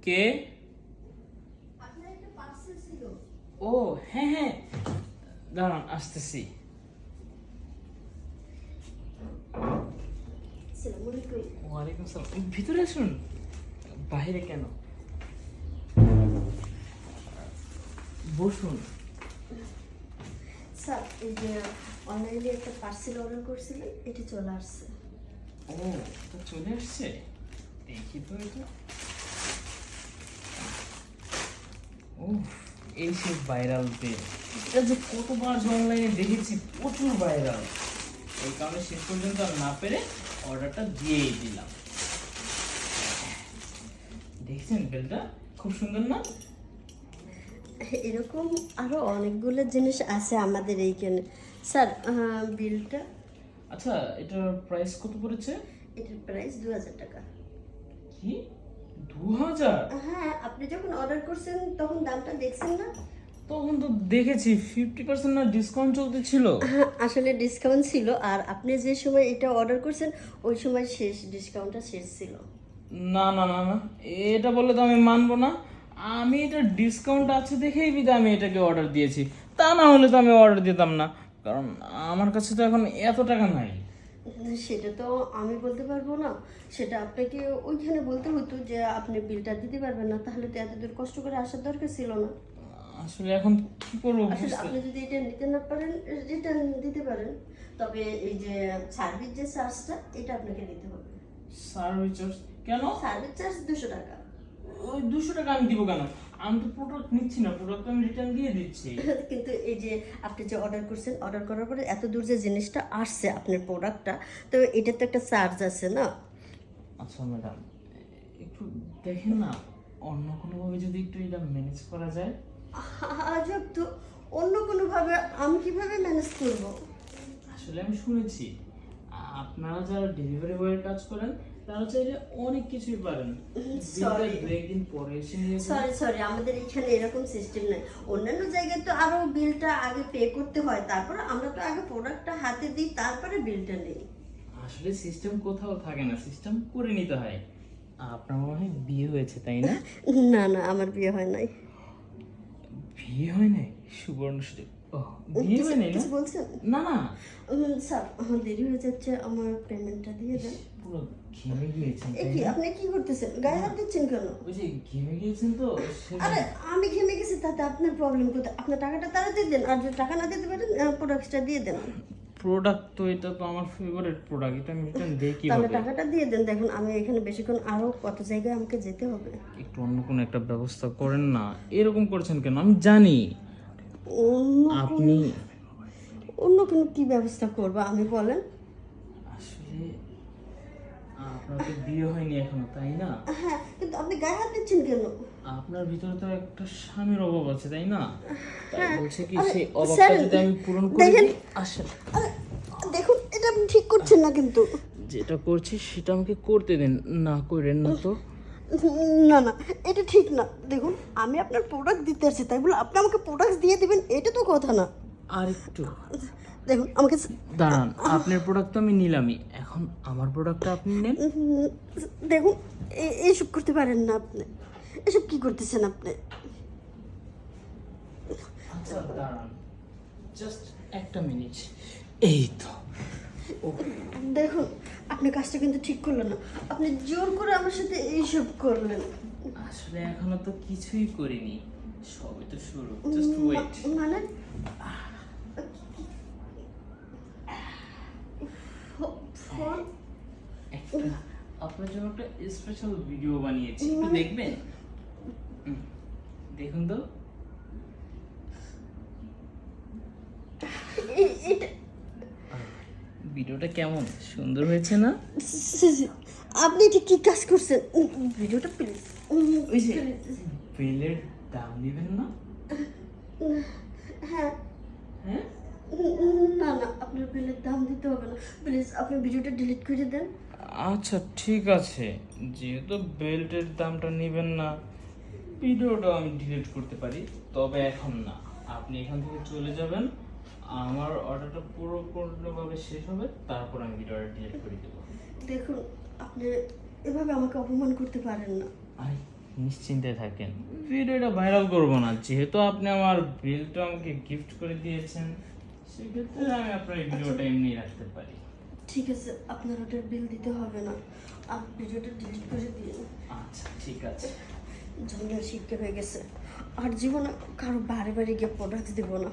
কে? আপনার একটা পার্সেল ছিল। ও হ্যাঁ হ্যাঁ, দাঁড়ান আসতেছি। আসসালামু আলাইকুম। ওয়ালাইকুম সালাম। ভিতরে আসুন। বাইরে কেন? বসুন। স্যার, এই যে অনলাইনে একটা পার্সেল অর্ডার করছিলেন, এটা চলে আসছে। ও, তো চলে আসছে। দেখি তো এটা। ও, এই সে ভাইরাল পেজ। এটা যে কতবার অনলাইনে দেখেছি, প্রচুর ভাইরাল। এই কারণে শেষ পর্যন্ত আর না পেরে অর্ডারটা দিয়েই দিলাম। দেখছেন বেলটা খুব সুন্দর না? এরকম আরো অনেকগুলো জিনিস আছে আমাদের এইখানে। স্যার, বিলটা, আচ্ছা, এটার প্রাইস কত পড়েছে? এটার প্রাইস 2000 টাকা। কি, 2000? হ্যাঁ, আপনি যখন অর্ডার করছেন তখন দামটা দেখছেন না? তখন তো দেখেছি 50% না ডিসকাউন্ট চলতেছিল। হ্যাঁ, আসলে ডিসকাউন্ট ছিল, আর আপনি যে সময় এটা অর্ডার করছেন ওই সময় শেষ, ডিসকাউন্টটা শেষ ছিল। না না না না, এটা বললে তো আমি মানবো না। আমি এটা ডিসকাউন্ট আছে দেখেই বিধা আমি এটাকে অর্ডার দিয়েছি। তা না হলে তো আমি অর্ডার দিতাম না, কারণ আমার কাছে তো এখন এত টাকা নাই। সেটা তো আমি বলতে পারবো না, সেটা আপনাকে ওইখানে বলতে হতো যে আপনি বিলটা দিতে পারবেন না, তাহলে তো এত দূর কষ্ট করে আসার দরকার ছিল না। আসলে এখন কি করবো আসলে আপনি যদি এটা নিতে না পারেন, রিটার্ন দিতে পারেন, তবে এই যে সার্ভিস যে চার্জটা, এটা আপনাকে দিতে হবে। সার্ভিস চার্জ কেন? সার্ভিস চার্জ 200 টাকা। ওই 200 টাকা আমি দিব কেন? আমি তো প্রোডাক্ট নিচ্ছি না, প্রোডাক্ট আমি রিটার্ন দিয়ে দিচ্ছি। কিন্তু এই যে আপনি যে অর্ডার করছেন, অর্ডার করার পরে এত দূর যে জিনিসটা আসছে আপনার প্রোডাক্টটা, তো এটা তো একটা চার্জ আছে না? আচ্ছা ম্যাডাম, একটু দেখেন না, অন্য কোনোভাবে যদি একটু এটা ম্যানেজ করা যায়। আজব তো, অন্য কোনোভাবে আমি কিভাবে ম্যানেজ করব? আসলে আমি শুনেছি আপনারা যারা ডেলিভারি বয়ের কাজ করেন তারা চাইলে অনেক কিছুই পারেন। Sorry. বিলটা 2-1 দিন পরে এসে নিয়ে যান। সরি সরি, আমাদের এখানে এরকম সিস্টেম নাই। অন্যান্য জায়গায় তো আরো বিলটা আগে পে করতে হয়, তারপরে আমরা তো আগে প্রোডাক্টটা হাতে দিই, তারপরে বিলটা নেই। আসলে সিস্টেম কোথাও থাকে না, সিস্টেম করে নিতে হয়। আপনার মনে হয় বিয়ে হয়েছে তাই না? না না, আমার বিয়ে হয় নাই। বিয়ে হয় নাই? সুবর্ণ সুযোগ। ও, বিয়ে হয় নাই না? কিছু বলছেন? না না, স্যার, আমার দেরি হয়ে যাচ্ছে, আমার পেমেন্টটা দিয়ে দেন। পুরো ঘেমে গিয়েছেন এ তাই কি, না? আপনি কি করতেছেন? গায়ে হাত দিচ্ছেন কেন? ওই যে ঘেমে গিয়েছেন তো আরে, সেজন্য। আমি ঘেমে গেছি তাতে আপনার প্রবলেম কোথায়? আপনার টাকাটা তাড়াতাড়ি দেন, আর যদি টাকা না দিতে পারেন প্রোডাক্টটা দিয়ে দেন। প্রোডাক্ট তো এটা তো আমার ফেভারিট প্রোডাক্ট, এটা আমি রিটার্ন দেই তাহলে কিভাবে? টাকাটা দিয়ে দেন। দেখুন, আমি এখানে বেশিক্ষণ আরো কত জায়গায় আমাকে যেতে হবে। একটু অন্য কোনো একটা ব্যবস্থা করেন না, এরকম করছেন কেন? আমি জানি অন্য আপনি অন্য কোনো কি ব্যবস্থা করবো আমি, বলেন? আসলে আপনার তো বিয়ে হয়নি এখনো তাই না? হ্যাঁ, কিন্তু আপনি গায়ে হাত দিচ্ছেন কেন? আপনার ভিতরে তো একটা স্বামীর অভাব আছে তাই না? তাই বলছে কি আরে, সেই স্যার, অভাবটা যদি আমি পূরণ করে দেখেন। দিই। আসেন, আরে, দেখুন, এটা আপনি ঠিক করছেন না কিন্তু। যেটা করছি সেটা আমাকে করতে দিন, না করেন না তো। না না, এটা ঠিক না। দেখুন, আমি আপনার প্রোডাক্ট দিতে আসছি, তাই বলে আপনি আমাকে প্রোডাক্ট দিয়ে দিবেন, এটা তো কথা না। আর একটু দেখুন আমাকে দাঁড়ান, আপনার প্রোডাক্ট তো আমি নিলামই, এখন আমার প্রোডাক্টটা আপনি নেন। দেখুন, এইসব করতে পারেন না আপনি। এসব কি করতেছেন আপনি? আচ্ছা দাঁড়ান, জাস্ট একটা মিনিট। এই তো। ও, দেখুন, আপনি কাজটা কিন্তু ঠিক করলেন না। আপনি জোর করে আমার সাথে এইসব করলেন। আসলে এখনো তো কিছুই করিনি, সবে তো শুরু, জাস্ট ওয়েট। মানে ফোন? একটা আপনার জন্য একটা স্পেশাল ভিডিও বানিয়েছি, একটু দেখবেন? দেখুন তো। এটা ভিডিওটা কেমন সুন্দর হয়েছে না? আপনি এটা কি কাজ করছেন? ভিডিওটা প্লিজ। ওই যে বিলের দাম দিবেন না? হ্যাঁ। হ্যাঁ, না না, আপনার বিলের দাম দিতে হবে না, প্লিজ আপনি ভিডিওটা ডিলিট করে দেন। আচ্ছা ঠিক আছে, যেহেতু বেল্টের দামটা নেবেন না, ভিডিওটা আমি ডিলিট করতে পারি, তবে এখন না। আপনি এখান থেকে চলে যাবেন, আমার অর্ডারটা পুরোপুরিভাবে শেষ হবে, তারপর আমি ভিডিওটা ডিলিট করে দেবো। দেখুন, আপনি এভাবে আমাকে অপমান করতে পারেন না। আরে নিশ্চিন্তে থাকেন, ভিডিওটা ভাইরাল করবো না। যেহেতু আপনি আমার বিলটা আমাকে গিফট করে দিয়েছেন, সেক্ষেত্রে আমি আপনার এই ভিডিওটা এমনি রাখতে পারি। ঠিক আছে, আপনার ওটার বিল দিতে হবে না, আপনি ভিডিওটা ডিলিট করে দিন। আচ্ছা ঠিক আছে। ঝামেলা শিক্ষা হয়ে গেছে, আর জীবনে কারো বারে বারে গিয়ে প্রোডাক্ট দিব না।